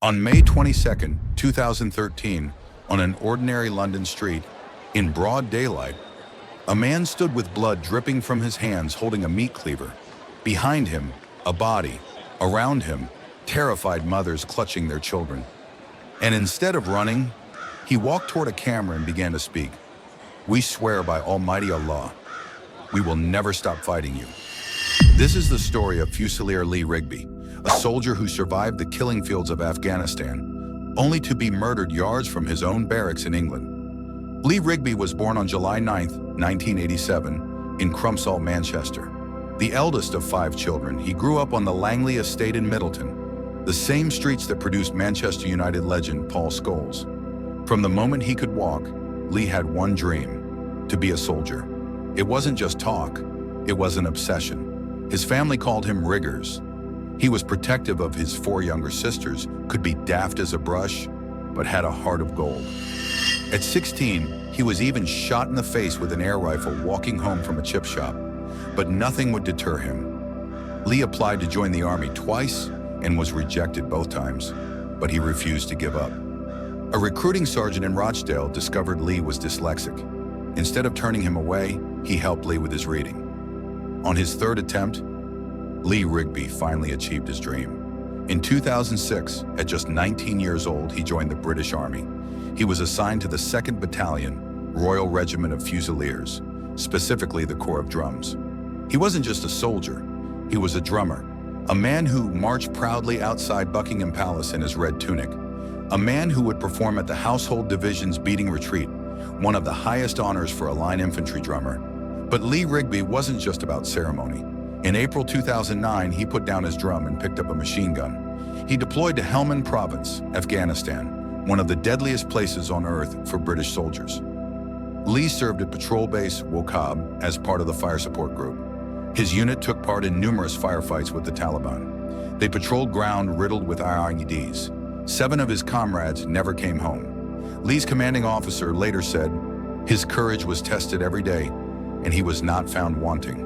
On May 22, 2013, on an ordinary London street, in broad daylight, a man stood with blood dripping from his hands holding a meat cleaver. Behind him, a body. Around him, terrified mothers clutching their children. And instead of running, he walked toward a camera and began to speak. "We swear by Almighty Allah, we will never stop fighting you." This is the story of Fusilier Lee Rigby, a soldier who survived the killing fields of Afghanistan, only to be murdered yards from his own barracks in England. Lee Rigby was born on July 9, 1987, in Crumpsall, Manchester. The eldest of 5 children, he grew up on the Langley estate in Middleton, the same streets that produced Manchester United legend Paul Scholes. From the moment he could walk, Lee had one dream: to be a soldier. It wasn't just talk, it was an obsession. His family called him Riggers. He was protective of his 4 younger sisters, could be daft as a brush, but had a heart of gold. At 16, he was even shot in the face with an air rifle walking home from a chip shop, but nothing would deter him. Lee applied to join the army twice and was rejected both times, but he refused to give up. A recruiting sergeant in Rochdale discovered Lee was dyslexic. Instead of turning him away, he helped Lee with his reading. On his 3rd attempt, Lee Rigby finally achieved his dream. In 2006, at just 19 years old, he joined the British Army. He was assigned to the 2nd Battalion, Royal Regiment of Fusiliers, specifically the Corps of Drums. He wasn't just a soldier, he was a drummer, a man who marched proudly outside Buckingham Palace in his red tunic, a man who would perform at the Household Division's beating retreat, one of the highest honors for a line infantry drummer. But Lee Rigby wasn't just about ceremony. In April 2009, he put down his drum and picked up a machine gun. He deployed to Helmand Province, Afghanistan, one of the deadliest places on earth for British soldiers. Lee served at Patrol Base Wokhab as part of the fire support group. His unit took part in numerous firefights with the Taliban. They patrolled ground riddled with IEDs. 7 of his comrades never came home. Lee's commanding officer later said, "His courage was tested every day, and he was not found wanting.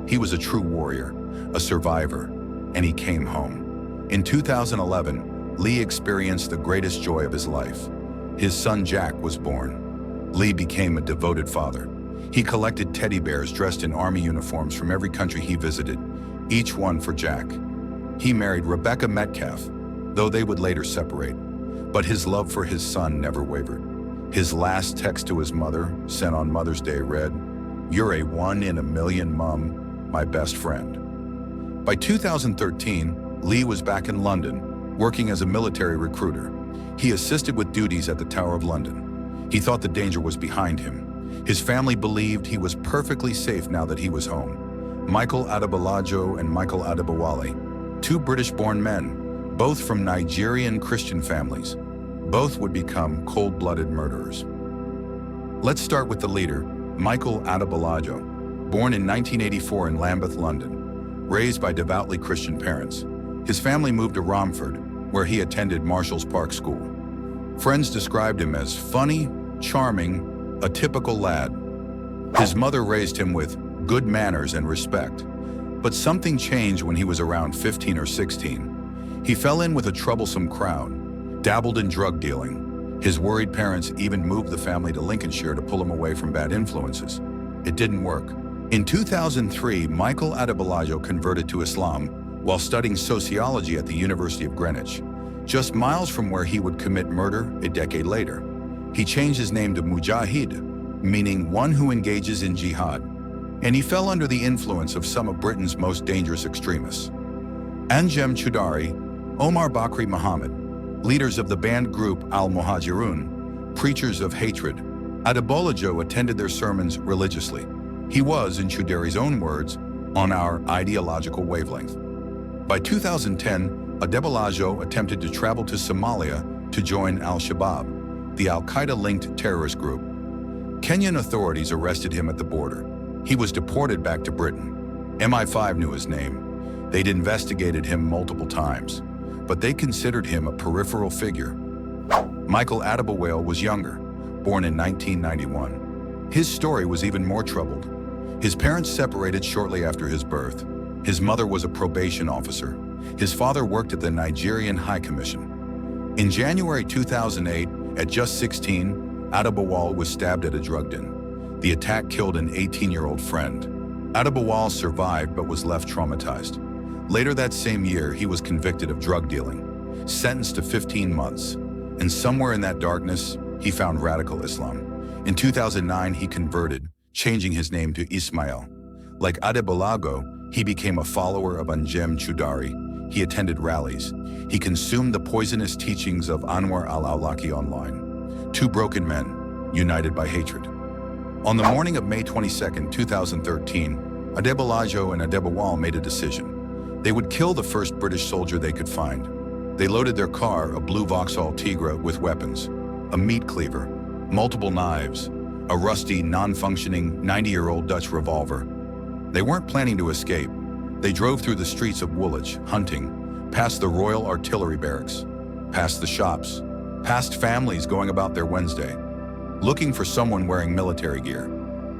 He was a true warrior, a survivor, and he came home." In 2011, Lee experienced the greatest joy of his life. His son Jack was born. Lee became a devoted father. He collected teddy bears dressed in army uniforms from every country he visited, each one for Jack. He married Rebecca Metcalf, though they would later separate. But his love for his son never wavered. His last text to his mother, sent on Mother's Day, read, "You're a 1 in a million mom, my best friend." By 2013, Lee was back in London, working as a military recruiter. He assisted with duties at the Tower of London. He thought the danger was behind him. His family believed he was perfectly safe now that he was home. Michael Adebolajo and Michael Adebowale, 2 British-born men, both from Nigerian Christian families. Both would become cold-blooded murderers. Let's start with the leader, Michael Adebolajo. Born in 1984 in Lambeth, London, raised by devoutly Christian parents, his family moved to Romford, where he attended Marshall's Park School. Friends described him as funny, charming, a typical lad. His mother raised him with good manners and respect, but something changed when he was around 15 or 16. He fell in with a troublesome crowd, dabbled in drug dealing. His worried parents even moved the family to Lincolnshire to pull him away from bad influences. It didn't work. In 2003, Michael Adebolajo converted to Islam while studying sociology at the University of Greenwich, just miles from where he would commit murder a decade later. He changed his name to Mujahid, meaning one who engages in jihad, and he fell under the influence of some of Britain's most dangerous extremists. Anjem Choudary, Omar Bakri Muhammad, leaders of the banned group Al-Muhajirun, preachers of hatred. Adebolajo attended their sermons religiously. He was, in Choudary's own words, on our ideological wavelength. By 2010, Adebolajo attempted to travel to Somalia to join Al-Shabaab, the Al-Qaeda-linked terrorist group. Kenyan authorities arrested him at the border. He was deported back to Britain. MI5 knew his name. They'd investigated him multiple times, but they considered him a peripheral figure. Michael Adebowale was younger, born in 1991. His story was even more troubled. His parents separated shortly after his birth. His mother was a probation officer. His father worked at the Nigerian High Commission. In January 2008, at just 16, Adabawal was stabbed at a drug den. The attack killed an 18-year-old friend. Adabawal survived but was left traumatized. Later that same year, he was convicted of drug dealing, sentenced to 15 months. And somewhere in that darkness, he found radical Islam. In 2009, he converted, changing his name to Ismail. Like Adebolago, he became a follower of Anjem Choudary. He attended rallies. He consumed the poisonous teachings of Anwar al-Awlaki online. Two broken men, united by hatred. On the morning of May 22, 2013, Adebolajo and Adebawal made a decision. They would kill the first British soldier they could find. They loaded their car, a blue Vauxhall Tigra, with weapons, a meat cleaver, multiple knives, a rusty, non-functioning 90-year-old Dutch revolver. They weren't planning to escape. They drove through the streets of Woolwich, hunting, past the Royal Artillery Barracks, past the shops, past families going about their Wednesday, looking for someone wearing military gear.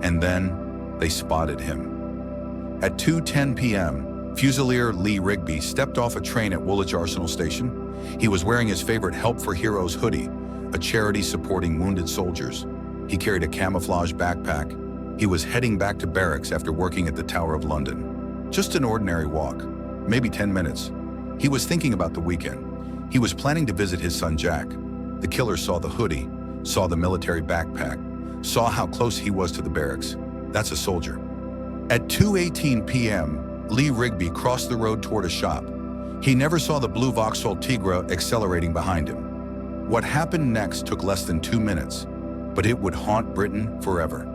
And then they spotted him. At 2:10 p.m., Fusilier Lee Rigby stepped off a train at Woolwich Arsenal Station. He was wearing his favorite Help for Heroes hoodie, a charity supporting wounded soldiers. He carried a camouflage backpack. He was heading back to barracks after working at the Tower of London. Just an ordinary walk, maybe 10 minutes. He was thinking about the weekend. He was planning to visit his son Jack. The killer saw the hoodie, saw the military backpack, saw how close he was to the barracks. That's a soldier. At 2:18 p.m., Lee Rigby crossed the road toward a shop. He never saw the blue Vauxhall Tigra accelerating behind him. What happened next took less than 2 minutes, but it would haunt Britain forever.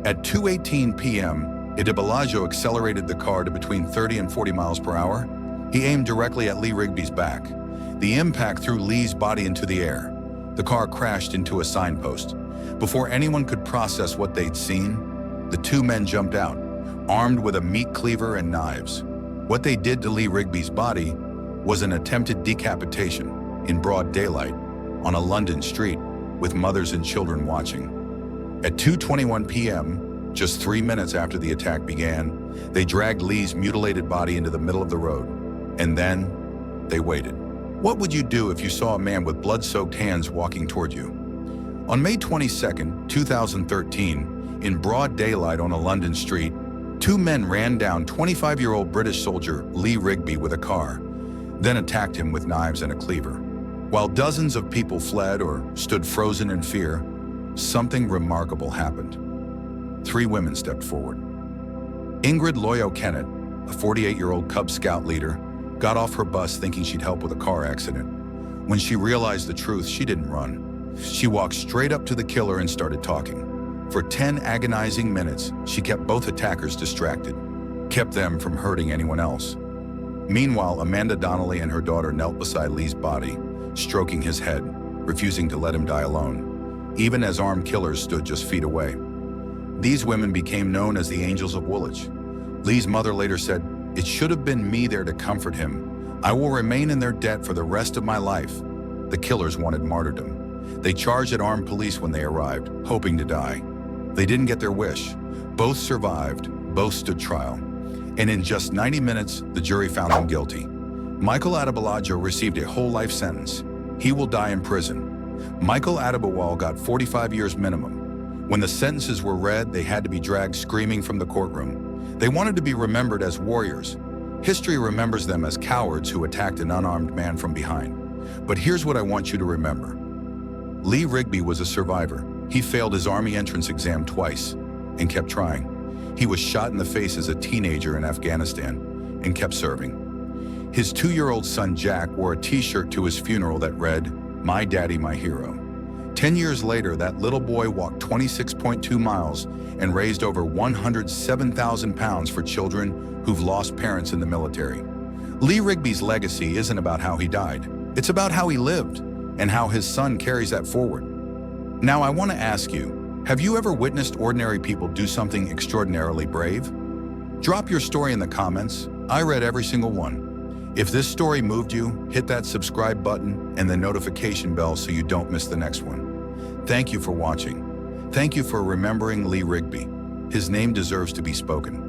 At 2:18 p.m., Adebolajo accelerated the car to between 30 and 40 miles per hour. He aimed directly at Lee Rigby's back. The impact threw Lee's body into the air. The car crashed into a signpost. Before anyone could process what they'd seen, the two men jumped out, armed with a meat cleaver and knives. What they did to Lee Rigby's body was an attempted decapitation in broad daylight on a London street with mothers and children watching. At 2:21 p.m., just 3 minutes after the attack began, they dragged Lee's mutilated body into the middle of the road. And then they waited. What would you do if you saw a man with blood-soaked hands walking toward you? On May 22, 2013, in broad daylight on a London street, two men ran down 25-year-old British soldier Lee Rigby with a car, then attacked him with knives and a cleaver. While dozens of people fled or stood frozen in fear, something remarkable happened. 3 women stepped forward. Ingrid Loyo Kennett, a 48-year-old Cub Scout leader, got off her bus thinking she'd help with a car accident. When she realized the truth, she didn't run. She walked straight up to the killer and started talking. For 10 agonizing minutes, she kept both attackers distracted, kept them from hurting anyone else. Meanwhile, Amanda Donnelly and her daughter knelt beside Lee's body, stroking his head, refusing to let him die alone, even as armed killers stood just feet away. These women became known as the Angels of Woolwich. Lee's mother later said, "It should have been me there to comfort him. I will remain in their debt for the rest of my life." The killers wanted martyrdom. They charged at armed police when they arrived, hoping to die. They didn't get their wish. Both survived, both stood trial. And in just 90 minutes, the jury found them guilty. Michael Adebolajo received a whole life sentence. He will die in prison. Michael Adebawal got 45 years minimum. When the sentences were read, they had to be dragged screaming from the courtroom. They wanted to be remembered as warriors. History remembers them as cowards who attacked an unarmed man from behind. But here's what I want you to remember. Lee Rigby was a survivor. He failed his Army entrance exam twice and kept trying. He was shot in the face as a teenager in Afghanistan and kept serving. His 2-year-old son Jack wore a t-shirt to his funeral that read, "My Daddy, My Hero." 10 years later, that little boy walked 26.2 miles and raised over 107,000 pounds for children who've lost parents in the military. Lee Rigby's legacy isn't about how he died. It's about how he lived and how his son carries that forward. Now, I want to ask you, have you ever witnessed ordinary people do something extraordinarily brave? Drop your story in the comments. I read every single one. If this story moved you, hit that subscribe button and the notification bell so you don't miss the next one. Thank you for watching. Thank you for remembering Lee Rigby. His name deserves to be spoken.